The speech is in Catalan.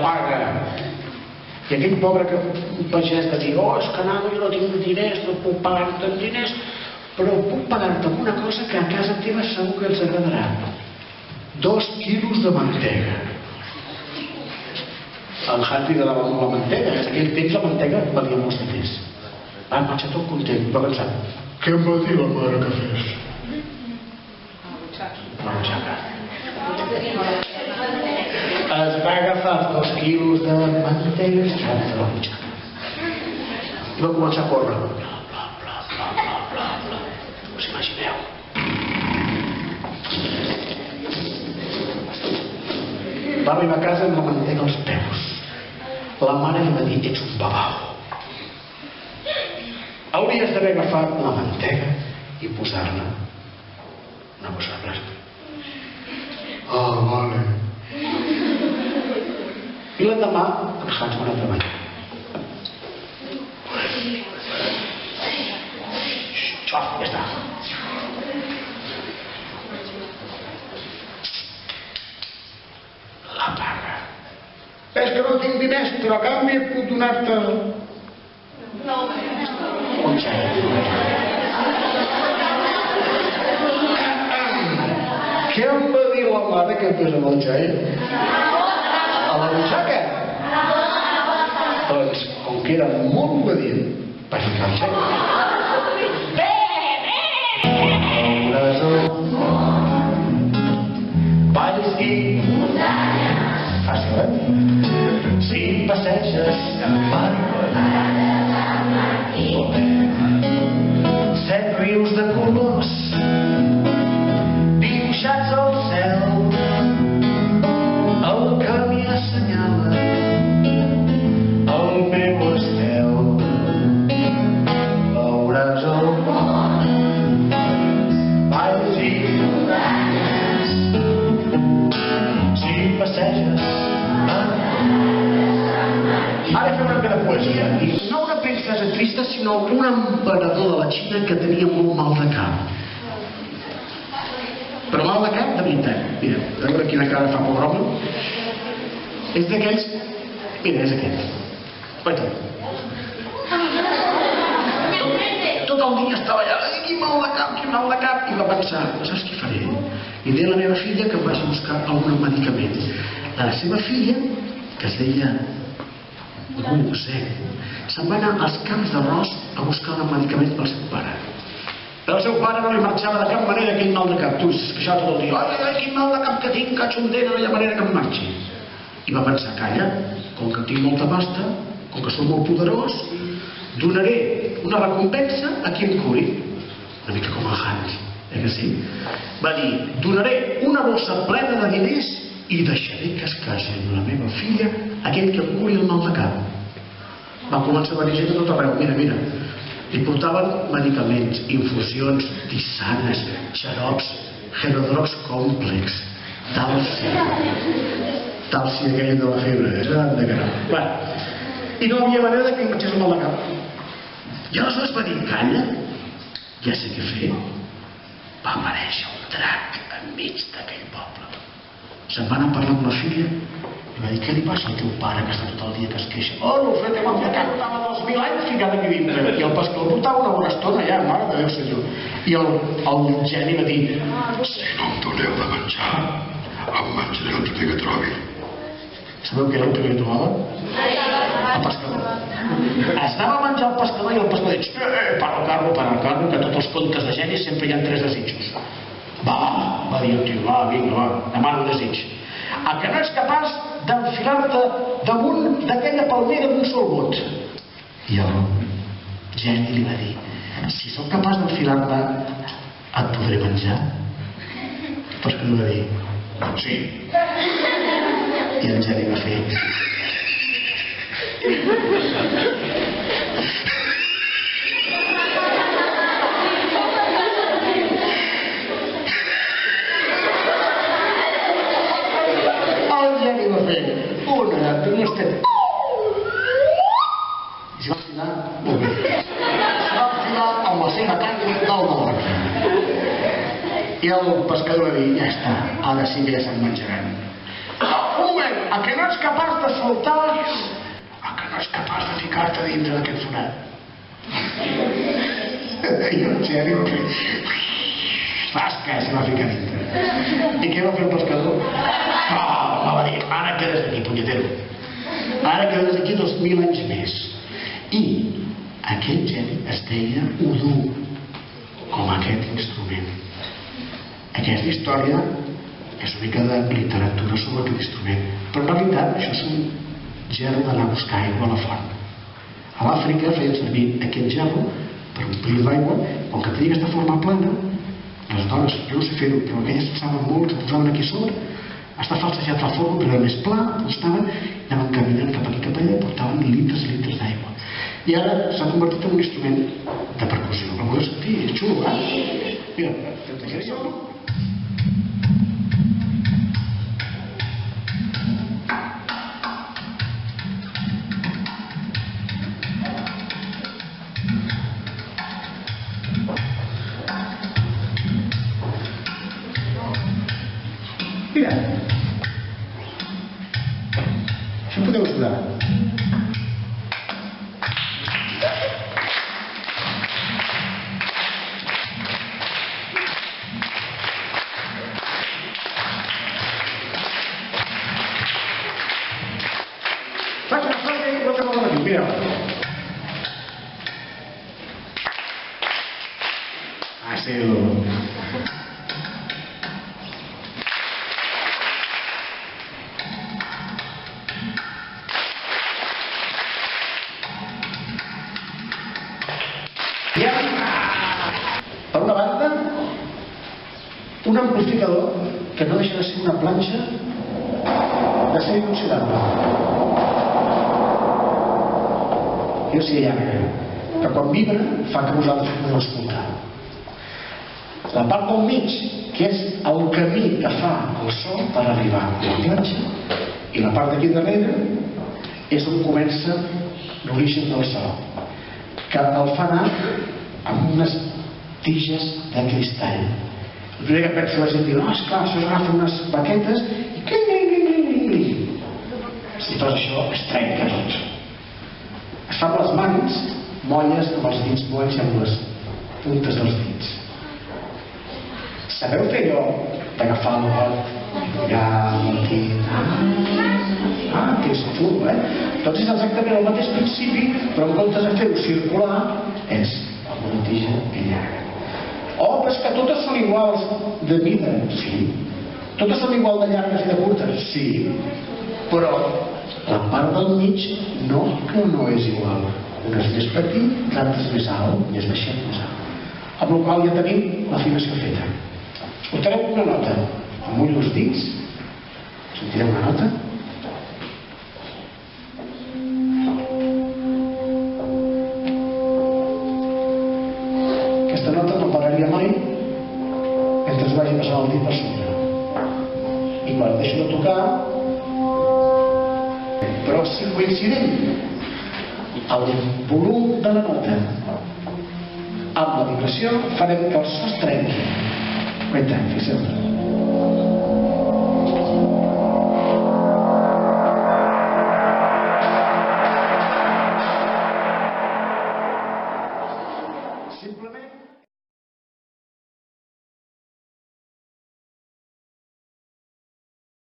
paga. I aquell pobre pagès de dir, oh, és que nano, jo no tinc diners, no puc pagar-te amb diners, però puc pagar-te amb una cosa que a casa teva segur que ens agradarà. 2 quilos de mantega. El Happy de la mantega, en aquell temps la mantega valia molts diners. Va marxar tot content, va pensar, què em va dir la mare que fes? La butxaca. Es va agafar 2 quilos de mantega i es va agafar la butxaca. I va començar a córrer. Bla, bla, bla, bla, bla, bla, bla. Us imagineu? Va arribar a casa amb la mantega als peus. La mare li va dir, ets un babau. Hauries d'haver agafat la mantega i posar-la una bossa de plàstic. Ah, vale. I l'endemà en Hans va anar a treballar. Ja està. La paga. És que no tinc diners, però a canvi puc donar-te... No, un xai. Què em va dir la mare que fes amb el xai? A la butxaca? Doncs, com que era molt obedient, va ficar el xai. Valls i fàcil, eh? Si passeges en Maricona, 7 rius de colors dibuixats al cel, el camí assenyala el meu estel. Veuràs el món, valls i muntanyes, si passeges en... Ara fem una mica de poesia. No una princesa trista, sinó un emperador de la Xina que tenia molt mal de cap. Però mal de cap de veritat. Mira, a veure quina cara fa pobre home. És d'aquells... Mira, és aquest. Vaita. Tot el dia estava allà, quin mal de cap, quin mal de cap. I va pensar, saps què faré? I deia a la meva filla que em vagi a buscar algun medicament. La seva filla, que es deia... no sé, se'n va anar als camps d'arròs a buscar un medicament pel seu pare. Però el seu pare no li marxava de cap manera aquell mal de cap. Tu es queixava tot el dia, ai, quin mal de cap que tinc, catxondera, no hi ha manera que em marxi. I va pensar, calla, com que tinc molta pasta, com que soc molt poderós, donaré una recompensa a qui em curi. Una mica com el Hans, que sí? Va dir, donaré una bossa plena de diners i deixaré que es casi amb la meva filla aquell que em curi el mal de cap. Va començar a venir gent de tot arreu. Mira, li portaven medicaments, infusions, tisanes, xarops, herodrops complex, talsi aquell de la febre, de cara. I no havia manera que em marxés el mal de cap. I aleshores va dir, calla, ja sé què fer. Va aparèixer un drac enmig d'aquell poble. Se'n va anar a parlar amb la filla i va dir, què li passa al teu pare que està tot el dia que es queixa? Oh, no ho sé, que m'ha ficat, estava 2000 anys ficat aquí dintre. I el pastor portava una bona estona allà, mare de Déu senyor. I el geni va dir, si no em doneu de menjar, em menjaré el primer que trobi. Sabeu què era el primer que trobava? El pescador. Es anava a menjar el pescador i el pescador diu, para el carro, que tots els contes de genis sempre hi ha 3 desitjos. Va dir el tio, vinga, demana un desig. El que no ets capaç d'enfilar-te damunt d'aquella palmera d'un sol bot. I el geni li va dir, si sóc capaç d'enfilar-me, et podré menjar? El pescador va dir, sí. I el geni va fer... I va enfilar molt bé. Es va enfilar amb la seva carn del mort. I el pescador va dir, ja està, ara sí que ja se'n menjaran. Un moment, a que no ets capaç de saltar, a que no ets capaç de ficar-te dintre d'aquest forat. I el geni rasca, se va ficar dintre. I què va fer el pescador? Va dir, ara quedes aquí, punyetero. Ara quedes aquí 2000 anys més. I aquell geni es deia Udú, com aquest instrument. Aquesta història és una mica de literatura sobre aquest instrument, però en realitat això és un gerro d'anar a buscar aigua a la font. A l'Àfrica feien servir aquest gerro per omplir d'aigua, com que tenia aquesta forma plana, les dones, jo no sé fer-ho, però aquelles saben molt, que posaven aquí a sobre, està falsejat el forn, però era més pla, estaven, anaven caminant cap aquí cap allà, portaven litres i litres d'aigua. I ara s'ha convertit en un instrument de percussió. El podeu sentir, és xulo, eh? Mira, t'explicaré jo. Mira, això podeu ajudar. Faig una frase i no acabo de dir, mira. Ah, sí, per una banda, un amplificador que no deixa de ser una planxa d'acer inoxidable. I així llarga, que quan vibra fa que vosaltres podeu escoltar. La part del mig, que és el camí que fa el so per arribar a la planxa, i la part d'aquí darrere és on comença l'origen del so, que el fa anar amb unes tiges de cristall. El primer que pensa la gent diu, esclar, això agafa unes baquetes i si fas això es trenca tot. Es fa amb les mans, molles amb els dits molls i amb les puntes dels dits. Sabeu fer allò d'agafar el got i mirar amb el dit? Que és xulo, eh? Doncs és exactament el mateix principi, però en comptes de fer-ho circular, és amb una tija llarga. Oh, però és que totes són iguals de mida. Sí. Totes són igual de llargues i de curtes. Sí. Però la part del mig no, que no és igual. Un és més petit, l'altre és més alt, i és baixet més alt. Amb la qual ja tenim l'afinació feta. Escoltarem una nota. Amullo els dits. Sentirem una nota. Aquesta nota no pararia mai mentre es vagi passant el dit per sobre. I quan deixo de tocar, però si coincidim el volum de la nota amb la vibració, farem que el so es trenqui. Tant, fixeu-vos. Simplement